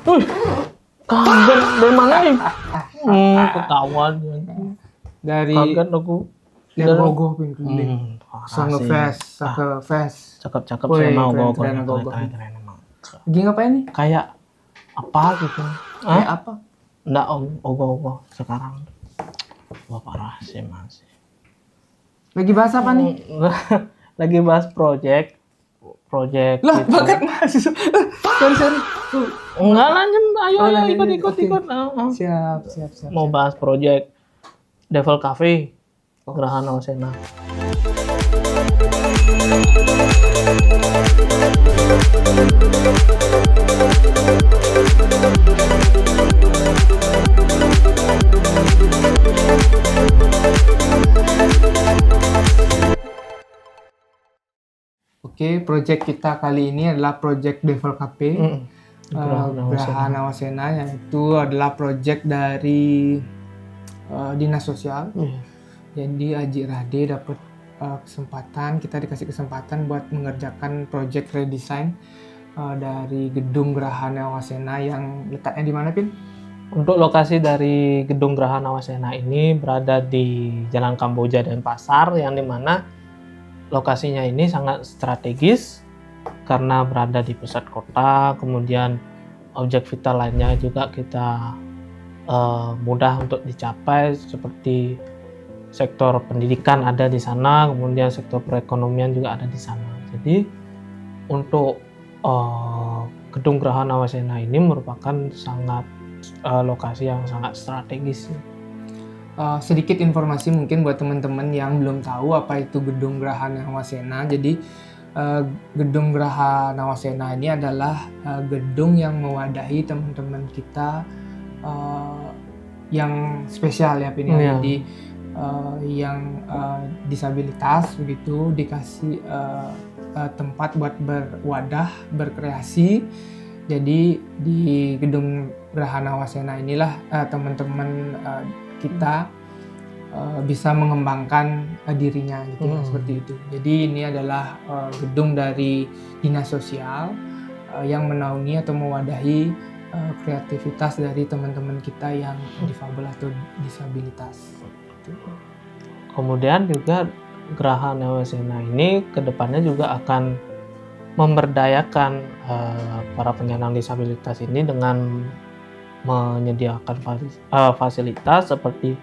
Wih, kaget dari mana nih? Ketahuan. Dari Kaget aku. Gogo Pink. Parah sih. Fest. Cakep-cakep Wih, sih emang keren, Gogo. keren, Gogo. Keren emang. Lagi ngapain nih? Kayak apa gitu? Kayak apa? Enggak, Ogo sekarang. Wah, parah sih Mas. Lagi bahas apa nih? Lagi bahas project Lah, gitu. bakat mahasiswa. Sorry. Enggak lanjut, ayo lanjut. ikut. Oke. Siap. Mau bahas project Devil Cafe Gerahana Wasena. Oke, project kita kali ini adalah project Devil Cafe. Gerahana Wasena, yaitu adalah project dari dinas sosial. Jadi Aji Rade dapat kita dikasih kesempatan buat mengerjakan project redesign dari gedung Gerahana Wasena yang letaknya di mana, Pin? Untuk lokasi dari gedung Gerahana Wasena ini berada di Jalan Kamboja dan Pasar, yang dimana lokasinya ini sangat strategis karena berada di pusat kota. Kemudian objek vital lainnya juga kita mudah untuk dicapai, seperti sektor pendidikan ada di sana, kemudian sektor perekonomian juga ada di sana. Jadi untuk gedung Gerahana Wasena ini merupakan lokasi yang sangat strategis. Sedikit informasi mungkin buat teman-teman yang belum tahu apa itu gedung Gerahana Wasena. Jadi gedung Gerahana Wasena ini adalah gedung yang mewadahi teman-teman kita yang spesial ya, Pin. Jadi yang disabilitas begitu dikasih tempat buat berwadah, berkreasi. Jadi di gedung Gerahana Wasena inilah teman-teman kita bisa mengembangkan dirinya gitu, seperti itu. Jadi ini adalah gedung dari dinas sosial yang menaungi atau mewadahi kreativitas dari teman-teman kita yang difabel atau disabilitas. Kemudian juga Gerahana Wasena ini kedepannya juga akan memberdayakan para penyandang disabilitas ini dengan menyediakan fasilitas seperti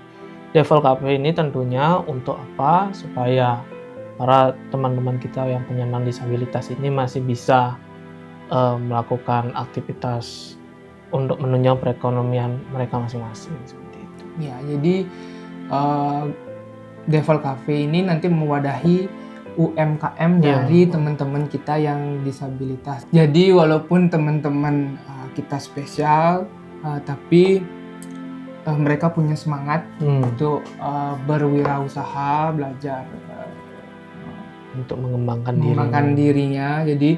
Devil Cafe ini, tentunya untuk apa? Supaya para teman-teman kita yang penyandang disabilitas ini masih bisa melakukan aktivitas untuk menunjang perekonomian mereka masing-masing, seperti itu. Ya, jadi Devil Cafe ini nanti mewadahi UMKM dari teman-teman kita yang disabilitas. Jadi walaupun teman-teman kita spesial, tapi mereka punya semangat untuk berwirausaha, belajar untuk mengembangkan dirinya. Jadi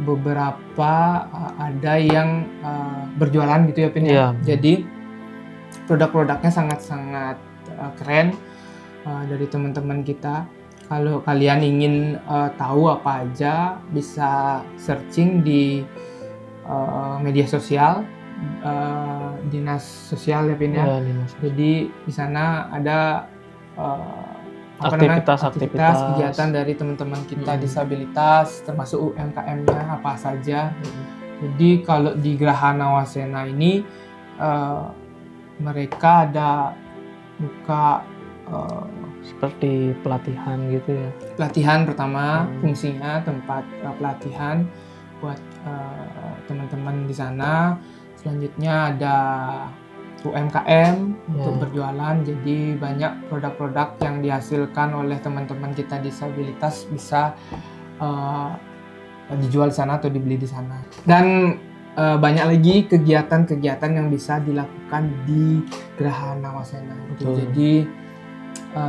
beberapa ada yang berjualan gitu ya, Pin. Jadi produk-produknya sangat-sangat keren dari teman-teman kita. Kalau kalian ingin tahu apa aja, bisa searching di media sosial dinas sosial ya, Pin. Jadi di sana ada aktivitas kegiatan dari teman-teman kita disabilitas, termasuk UMKM-nya apa saja. Jadi kalau di Gerahana Wasena ini mereka ada buka seperti pelatihan gitu ya. Pelatihan pertama, fungsinya tempat pelatihan buat teman-teman di sana. Selanjutnya ada UMKM untuk berjualan. Jadi banyak produk-produk yang dihasilkan oleh teman-teman kita disabilitas bisa dijual di sana atau dibeli di sana. Dan banyak lagi kegiatan-kegiatan yang bisa dilakukan di Gerahana Wasena. Jadi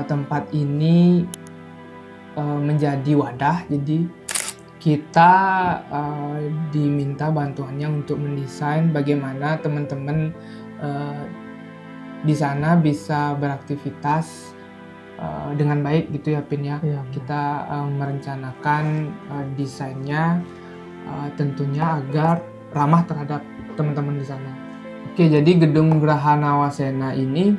tempat ini menjadi wadah. Jadi kita diminta bantuannya untuk mendesain bagaimana teman-teman di sana bisa beraktivitas dengan baik gitu ya, Pin ya. Kita merencanakan desainnya tentunya agar ramah terhadap teman-teman di sana. Oke, jadi gedung Geraha Nawasena ini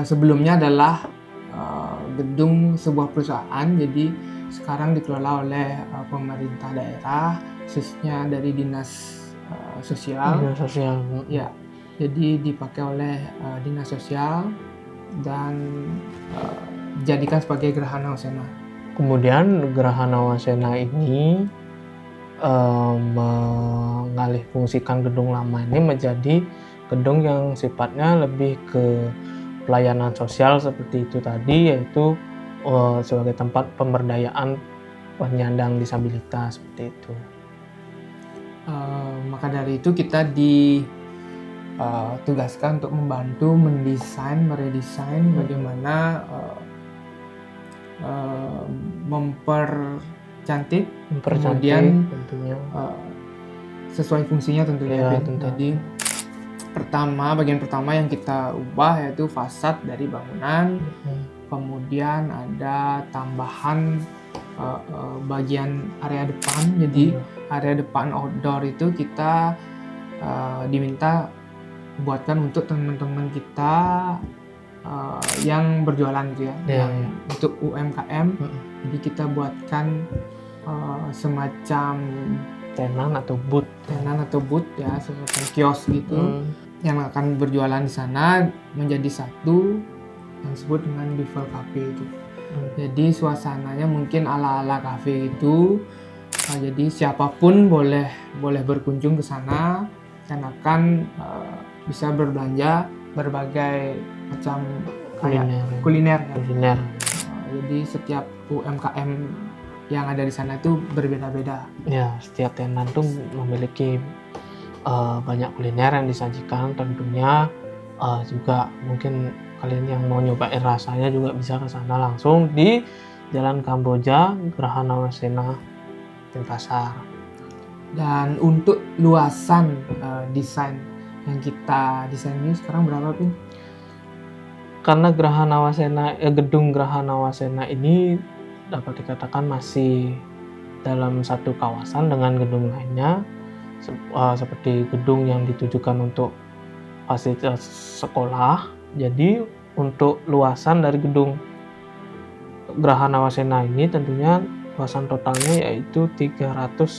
sebelumnya adalah gedung sebuah perusahaan, jadi sekarang dikelola oleh pemerintah daerah, khususnya dari dinas sosial. Dinas sosial. Ya, jadi dipakai oleh dinas sosial dan dijadikan sebagai Geraha Nawasena. Kemudian Geraha Nawasena ini mengalih fungsikan gedung lama ini menjadi gedung yang sifatnya lebih ke pelayanan sosial seperti itu tadi, yaitu sebagai tempat pemberdayaan penyandang disabilitas seperti itu. Maka dari itu kita ditugaskan untuk membantu meredesain bagaimana mempercantik, kemudian tentunya sesuai fungsinya tentunya. Ya, tentu. Jadi bagian pertama yang kita ubah yaitu fasad dari bangunan. Kemudian ada tambahan bagian area depan. Jadi area depan outdoor itu kita diminta buatkan untuk teman-teman kita yang berjualan gitu ya, yang untuk UMKM. Jadi kita buatkan semacam tenan atau booth ya, semacam kios gitu yang akan berjualan di sana menjadi satu yang disebut dengan Bevel Cafe itu. Jadi suasananya mungkin ala-ala cafe itu. Jadi siapapun boleh berkunjung ke sana dan akan bisa berbelanja berbagai macam kuliner. Jadi setiap UMKM yang ada di sana itu berbeda-beda. Ya, setiap tenan tuh memiliki banyak kuliner yang disajikan. Tentunya juga mungkin kalian yang mau nyobain rasanya juga bisa ke sana langsung di Jalan Kamboja, Geraha Nawasena, Denpasar. Dan untuk luasan desain yang kita desain ini sekarang berapa, Pin? Karena gedung Geraha Nawasena ini dapat dikatakan masih dalam satu kawasan dengan gedung lainnya, seperti gedung yang ditujukan untuk fasilitas sekolah. Jadi untuk luasan dari gedung Geraha Nawasena ini tentunya luasan totalnya yaitu 393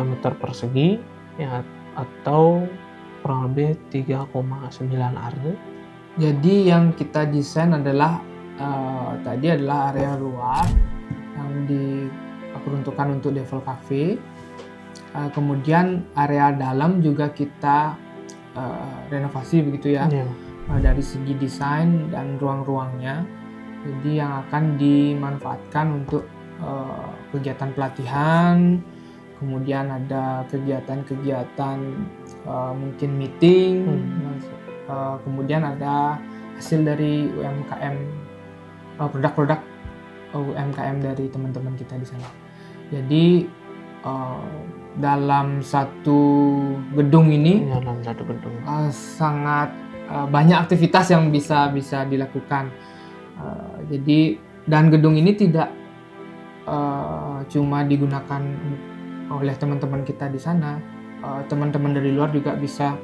meter persegi ya, atau kurang lebih 3,9 are. Jadi yang kita desain adalah tadi adalah area luar yang diperuntukkan untuk Bevel Cafe. Kemudian area dalam juga kita renovasi begitu ya. Dari segi desain dan ruang-ruangnya. Jadi yang akan dimanfaatkan untuk kegiatan pelatihan, kemudian ada kegiatan-kegiatan mungkin meeting, kemudian ada hasil dari UMKM, produk-produk UMKM dari teman-teman kita di sana. Jadi dalam satu gedung ini sangat banyak aktivitas yang bisa dilakukan. Jadi dan gedung ini tidak cuma digunakan oleh teman-teman kita di sana, teman-teman dari luar juga bisa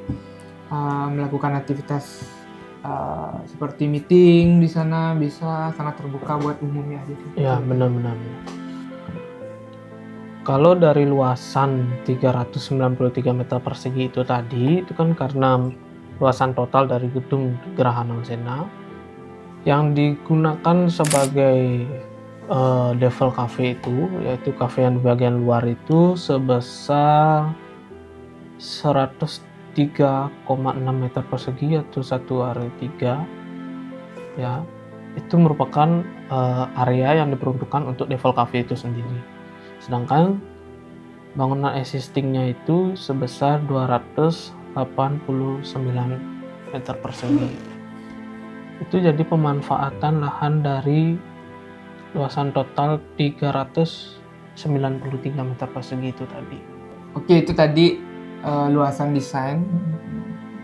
melakukan aktivitas seperti meeting di sana, bisa sangat terbuka buat umum ya. Gitu. Ya, benar-benar. Kalau dari luasan 393 meter persegi itu tadi, itu kan karena luasan total dari gedung Geraha Nawasena yang digunakan sebagai Bevel Cafe itu, yaitu cafe yang di bagian luar itu sebesar 103,6 meter persegi atau 1/3 ya. Itu merupakan area yang diperuntukkan untuk Bevel Cafe itu sendiri. Sedangkan bangunan existingnya itu sebesar 289 meter persegi. Itu jadi pemanfaatan lahan dari luasan total 393 meter persegi itu tadi. Oke, itu tadi luasan desain.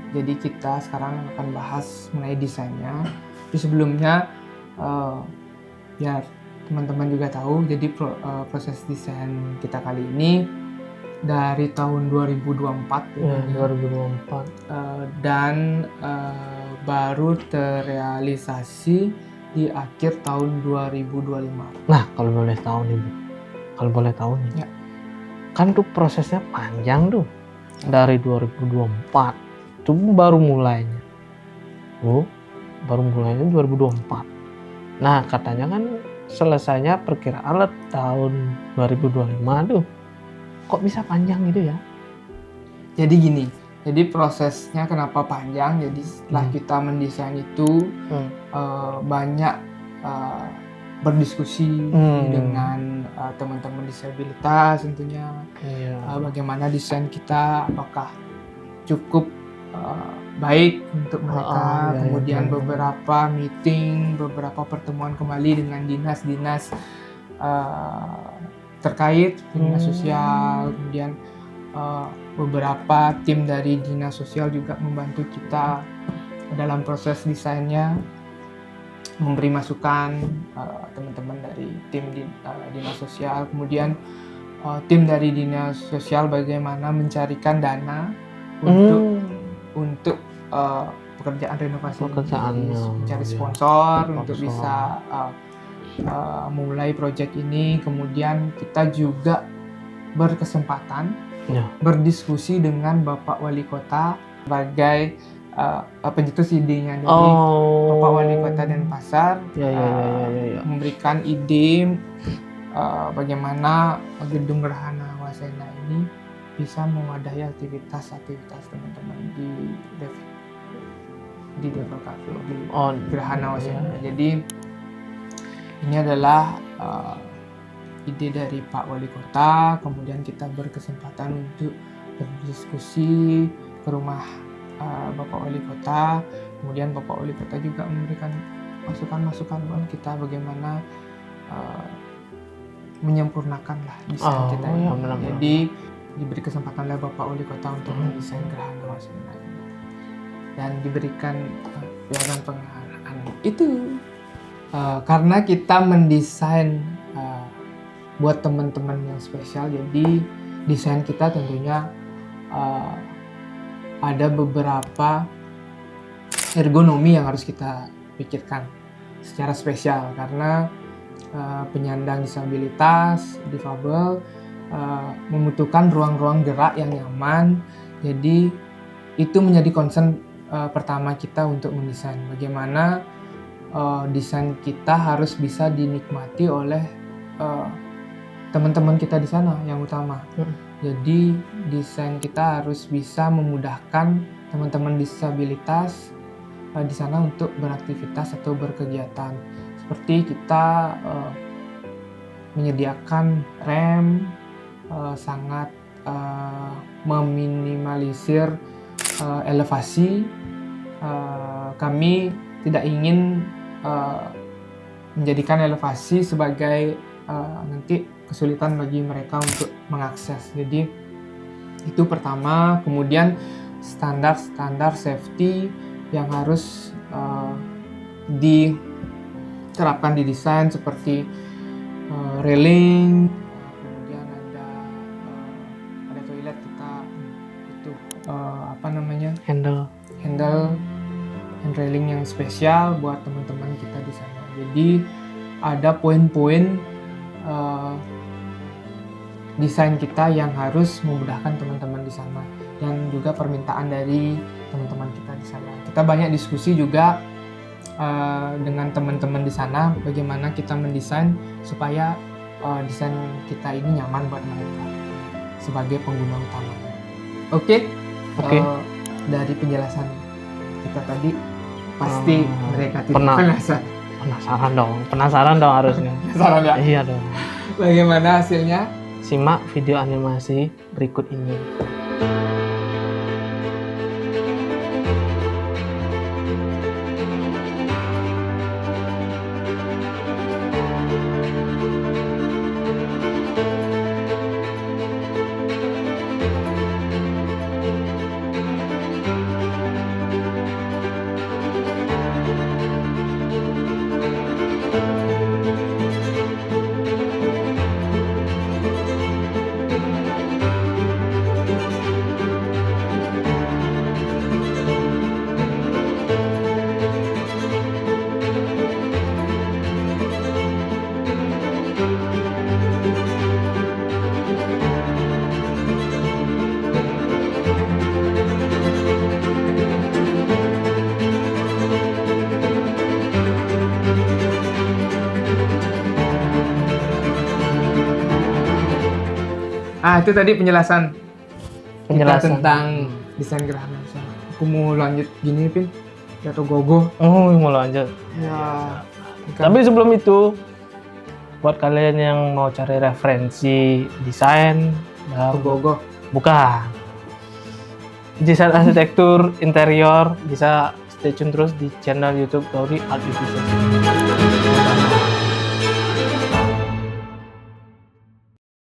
Jadi kita sekarang akan bahas mengenai desainnya. Tapi sebelumnya biar teman-teman juga tahu, jadi proses desain kita kali ini dari tahun 2024 Ya, 2024. dan baru terrealisasi di akhir tahun 2025. Nah, kalau boleh tahu nih, Bu. Kalau boleh tahu nih. Ya. Kan tuh prosesnya panjang tuh. Dari 2024. Itu baru mulainya. Bu, baru mulainya 2024. Nah, katanya kan selesainya perkiraan tahun 2025 tuh. Kok bisa panjang gitu ya? Jadi gini, jadi prosesnya kenapa panjang? Jadi setelah kita mendesain itu banyak berdiskusi dengan teman-teman disabilitas tentunya. Bagaimana desain kita, apakah cukup baik untuk mereka. Kemudian beberapa meeting, beberapa pertemuan kembali dengan dinas-dinas terkait, dinas sosial, kemudian beberapa tim dari dinas sosial juga membantu kita dalam proses desainnya, memberi masukan teman-teman dari tim dinas sosial, kemudian tim dari dinas sosial bagaimana mencarikan dana untuk pekerjaan renovasi, mencari sponsor untuk bisa mulai proyek ini. Kemudian kita juga berkesempatan berdiskusi dengan Bapak Wali Kota sebagai pencetus idenya. Jadi Bapak Wali Kota Denpasar memberikan ide bagaimana gedung Gerhana Wasena ini bisa mewadahi aktivitas teman-teman di Devil Cafe, di Gerhana Wasena. Jadi ini adalah ide dari Pak Wali Kota. Kemudian kita berkesempatan untuk berdiskusi ke rumah Bapak Wali Kota. Kemudian Bapak Wali Kota juga memberikan masukan-masukan buat kita bagaimana menyempurnakan lah desain kita ini. Jadi diberi kesempatan oleh Bapak Wali Kota untuk mendesain Gerhana Wasena ini dan diberikan piagam penghargaan itu. Karena kita mendesain buat teman-teman yang spesial, jadi desain kita tentunya ada beberapa ergonomi yang harus kita pikirkan secara spesial karena penyandang disabilitas, difabel membutuhkan ruang-ruang gerak yang nyaman. Jadi itu menjadi concern pertama kita untuk mendesain bagaimana desain kita harus bisa dinikmati oleh teman-teman kita di sana yang utama. Jadi desain kita harus bisa memudahkan teman-teman disabilitas di sana untuk beraktivitas atau berkegiatan. Seperti kita menyediakan rem, sangat meminimalisir elevasi. Kami tidak ingin menjadikan elevasi sebagai nanti kesulitan bagi mereka untuk mengakses. Jadi itu pertama. Kemudian standar safety yang harus diterapkan di desain seperti railing, kemudian ada toilet kita itu handle hand railing yang spesial buat teman-teman kita di sana. Jadi ada poin-poin desain kita yang harus memudahkan teman-teman di sana dan juga permintaan dari teman-teman kita di sana. Kita banyak diskusi juga dengan teman-teman di sana bagaimana kita mendesain supaya desain kita ini nyaman buat mereka sebagai pengguna utamanya. Oke. Dari penjelasan kita tadi pasti mereka tidak penasaran dong harusnya. Penasaran ya? Iya dong. Bagaimana hasilnya? Simak video animasi berikut ini. Itu tadi penjelasan kita Penjelasan tentang desain gerhana Wasena. Aku mau lanjut gini, Pin. Atau gogo. Oh, mau lanjut. Ya. Tapi sebelum itu, buat kalian yang mau cari referensi desain, gogo. bukan. Desain arsitektur interior, bisa stay tune terus di channel YouTube Gauri Art Division.